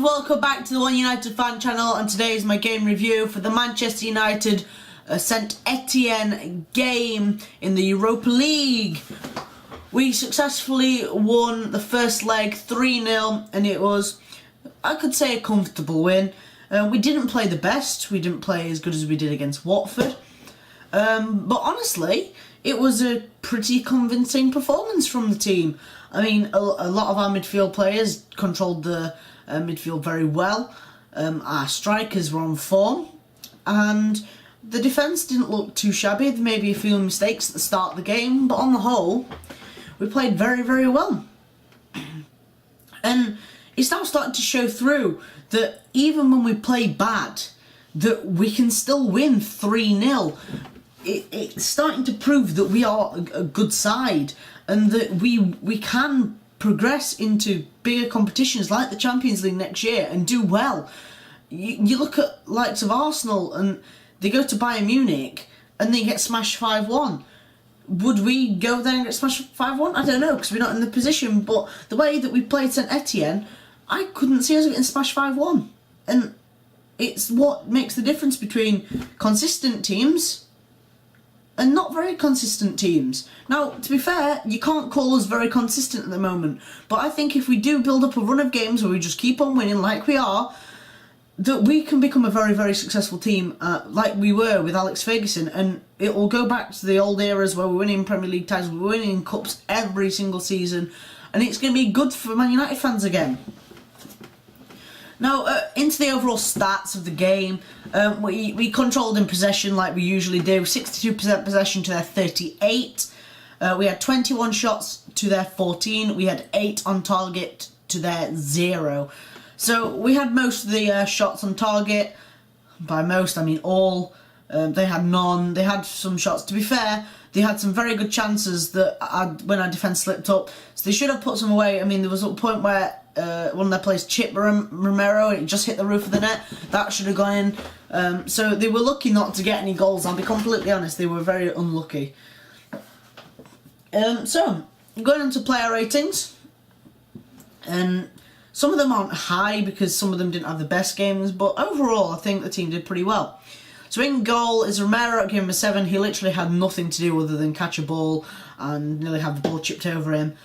and welcome back to the One United fan channel, and today is my game review for the Manchester United Saint-Etienne game in the Europa League. We successfully won the first leg 3-0 and it was, I could say, a comfortable win. We didn't play the best, we didn't play as good as we did against Watford, but honestly it was a pretty convincing performance from the team. I mean, a lot of our midfield players controlled the midfield very well. Our strikers were on form, and the defence didn't look too shabby. There may be a few mistakes at the start of the game, but on the whole, we played very, very well. And it's now starting to show through that even when we play bad, that we can still win 3-0. It's starting to prove that we are a good side, and that we can progress into bigger competitions like the Champions League next year and do well. You look at likes of Arsenal and they go to Bayern Munich and they get smashed 5-1. Would we go there and get smashed 5-1? I don't know, because we're not in the position, but the way that we played Saint-Etienne, I couldn't see us getting smashed 5-1. And it's what makes the difference between consistent teams and not very consistent teams. Now, to be fair, you can't call us very consistent at the moment, but I think if we do build up a run of games where we just keep on winning like we are, that we can become a very, very successful team like we were with Alex Ferguson, and it will go back to the old eras where we're winning Premier League titles, we're winning cups every single season, and it's going to be good for Man United fans again. Now, into the overall stats of the game, we controlled in possession like we usually do, 62% possession to their 38. We had 21 shots to their 14. We had 8 on target to their 0. So we had most of the shots on target. By most, I mean all. They had none. They had some shots. To be fair, they had some very good chances that when our defence slipped up. So they should have put some away. I mean, there was a point where one of their players chipped Romero, it just hit the roof of the net. That should have gone in. So they were lucky not to get any goals. I'll be completely honest, they were very unlucky. So, going on to player ratings. And some of them aren't high because some of them didn't have the best games, but overall I think the team did pretty well. So in goal is Romero. I gave him a 7. He literally had nothing to do other than catch a ball and nearly have the ball chipped over him.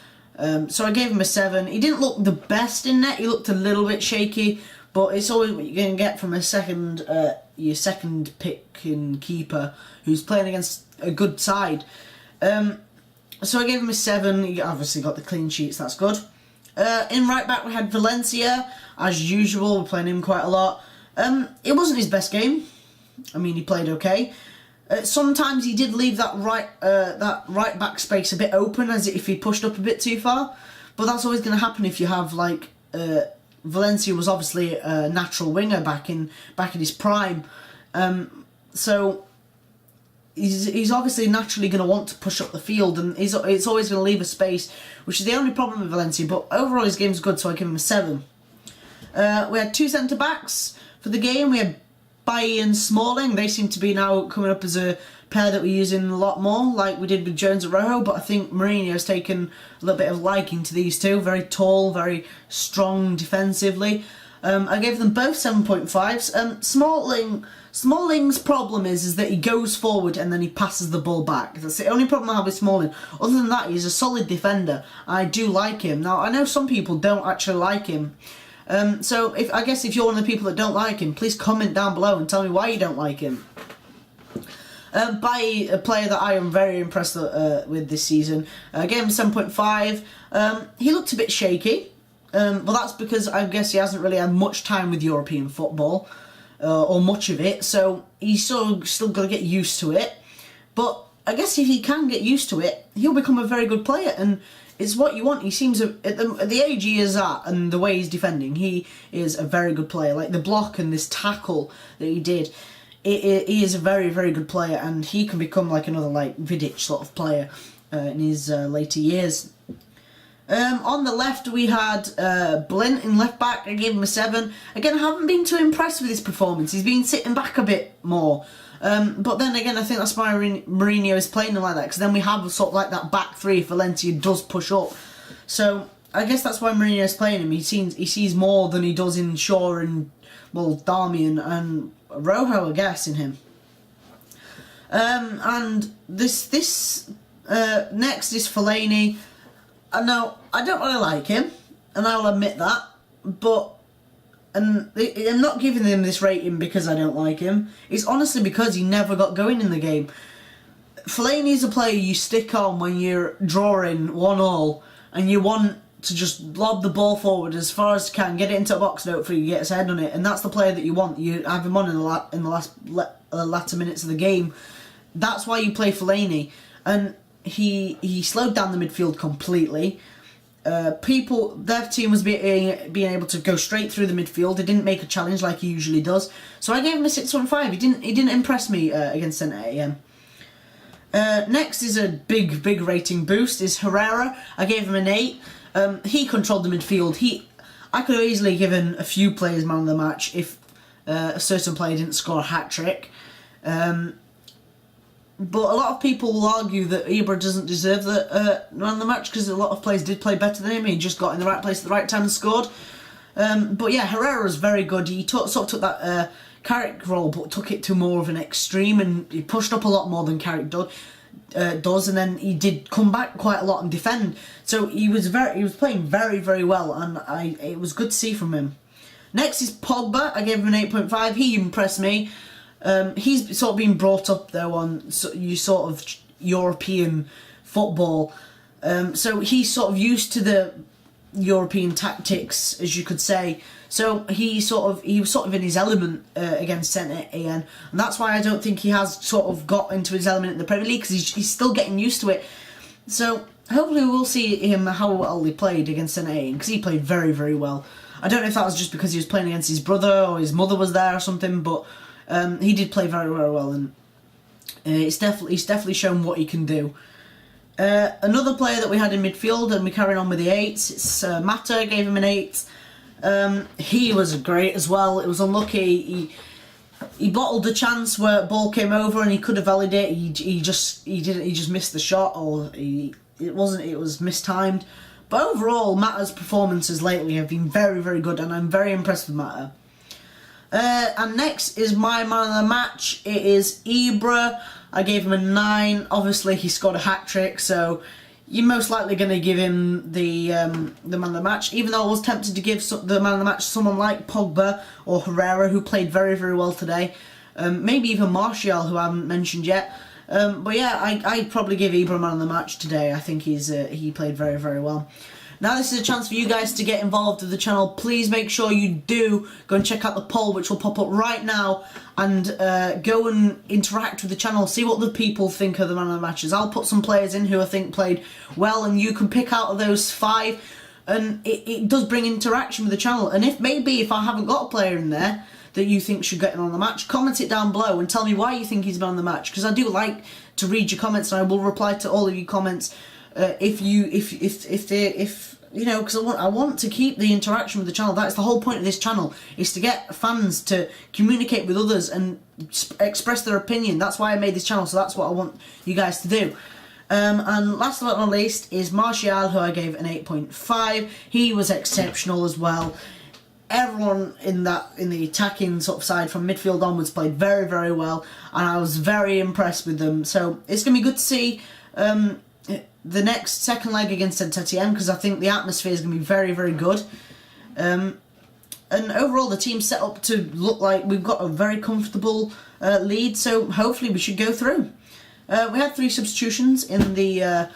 So I gave him a 7. He didn't look the best in net. He looked a little bit shaky, but it's always what you're going to get from your second pick in keeper who's playing against a good side. So I gave him a 7. He obviously got the clean sheets. That's good. In right back we had Valencia, as usual. We're playing him quite a lot. It wasn't his best game. I mean, he played okay. Sometimes he did leave that right back space a bit open, as if he pushed up a bit too far. But that's always going to happen if you have like Valencia was obviously a natural winger back in his prime. So he's obviously naturally going to want to push up the field, and it's always going to leave a space, which is the only problem with Valencia. But overall, his game's good, so I give him a 7. We had 2 centre backs for the game. We had Bailly and Smalling. They seem to be now coming up as a pair that we're using a lot more, like we did with Jones and Rojo, but I think Mourinho's taken a little bit of liking to these two. Very tall, very strong defensively. I gave them both 7.5s. Smalling's problem is that he goes forward and then he passes the ball back. That's the only problem I have with Smalling. Other than that, he's a solid defender. I do like him. Now, I know some people don't actually like him. So I guess if you're one of the people that don't like him, please comment down below and tell me why you don't like him. By a player that I am very impressed with this season, I gave him 7.5. He looked a bit shaky, but that's because I guess he hasn't really had much time with European football, or much of it, so he's still got to get used to it. But I guess if he can get used to it, he'll become a very good player, and it's what you want. He seems, at the age he is at and the way he's defending, he is a very good player. Like the block and this tackle that he did, he is a very, very good player, and he can become like another like Vidic sort of player in his later years. On the left we had Blint in left back. I gave him a 7. Again, I haven't been too impressed with his performance. He's been sitting back a bit more. But then again, I think that's why Mourinho is playing him like that, because then we have sort of like that back three if Valencia does push up. So I guess that's why Mourinho's playing him. He sees more than he does in Shaw and, well, Darmian and Rojo, I guess, in him. And this next is Fellaini. Now, I don't really like him, and I will admit that, but I'm not giving him this rating because I don't like him. It's honestly because he never got going in the game. Fellaini is a player you stick on when you're drawing 1-1 and you want to just lob the ball forward as far as you can, get it into a box and hopefully he gets a head on it, and that's the player that you want. You have him on in the latter minutes of the game. That's why you play Fellaini, and he slowed down the midfield completely. Their team was being able to go straight through the midfield. They didn't make a challenge like he usually does. So I gave him a 6.5. He didn't impress me against Saint-Etienne. Next is a big rating boost. Is Herrera. I gave him an 8. He controlled the midfield. I could have easily given a few players man of the match if a certain player didn't score a hat-trick. But a lot of people will argue that Ibra doesn't deserve the man of the match because a lot of players did play better than him. He just got in the right place at the right time and scored. But yeah, Herrera was very good. He sort of took that Carrick role, but took it to more of an extreme, and he pushed up a lot more than Carrick does. And then he did come back quite a lot and defend. So he was playing very well, and it was good to see from him. Next is Pogba. I gave him an 8.5. He impressed me. He's sort of been brought up though on sort of European football, so he's sort of used to the European tactics, as you could say. So he was sort of in his element against Saint-Etienne, and that's why I don't think he has sort of got into his element in the Premier League, because he's still getting used to it. So hopefully we'll see him how well he played against Saint-Etienne, because he played very well. I don't know if that was just because he was playing against his brother or his mother was there or something, but he did play very well, and he's definitely shown what he can do. Another player that we had in midfield, and we're carrying on with the 8s, it's Mata. Gave him an 8. He was great as well. It was unlucky. He bottled the chance where ball came over and he could have volleyed it. He just missed the shot, or it was mistimed. But overall, Mata's performances lately have been very good, and I'm very impressed with Mata. And next is my man of the match. It is Ibra. I gave him a 9. Obviously, he scored a hat-trick, so you're most likely going to give him the man of the match. Even though I was tempted to give the man of the match to someone like Pogba or Herrera, who played very well today. Maybe even Martial, who I haven't mentioned yet. But yeah, I'd probably give Ibra man of the match today. I think he played very well. Now this is a chance for you guys to get involved with the channel. Please make sure you do go and check out the poll, which will pop up right now, and go and interact with the channel. See what the people think of the man of the matches. I'll put some players in who I think played well, and you can pick out of those 5, and it does bring interaction with the channel. And if I haven't got a player in there that you think should get in on the match, comment it down below and tell me why you think he's been on the match, because I do like to read your comments, and I will reply to all of your comments. If you know, because I want to keep the interaction with the channel. That's the whole point of this channel, is to get fans to communicate with others and express their opinion. That's why I made this channel, so that's what I want you guys to do. And last but not least is Martial, who I gave an 8.5. He was exceptional as well. Everyone in the attacking sort of side from midfield onwards played very well, and I was very impressed with them. So it's going to be good to see the next second leg against Saint-Etienne, because I think the atmosphere is going to be very good. And overall, the team's set up to look like we've got a very comfortable lead, so hopefully we should go through. We had 3 substitutions in the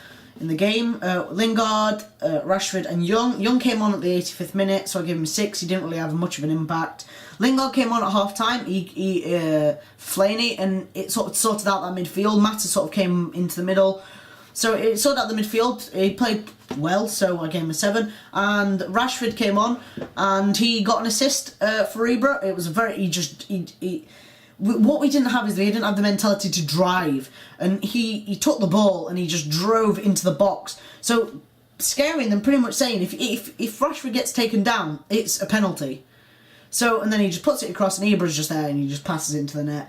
game. Lingard, Rashford and Young. Young came on at the 85th minute, so I gave him 6. He didn't really have much of an impact. Lingard came on at half-time, Fellaini, and it sort of sorted out that midfield. Mata sort of came into the middle. So it sorted out the midfield. He played well, so I gave him a 7. And Rashford came on, and he got an assist for Ibra. It was a very... what we didn't have is we didn't have the mentality to drive. And he took the ball, and he just drove into the box. So scaring them, pretty much saying, if Rashford gets taken down, it's a penalty. So, and then he just puts it across, and Ibra's just there, and he just passes it into the net.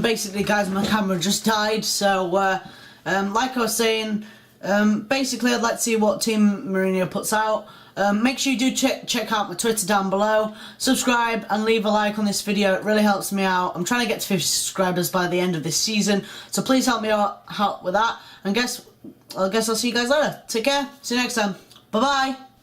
Basically, guys, my camera just died, so... like I was saying, Basically, I'd like to see what Team Mourinho puts out. Make sure you do check out my Twitter down below. Subscribe and leave a like on this video. It really helps me out. I'm trying to get to 50 subscribers by the end of this season, so please help me out with that. And I guess I'll see you guys later. Take care. See you next time. Bye bye.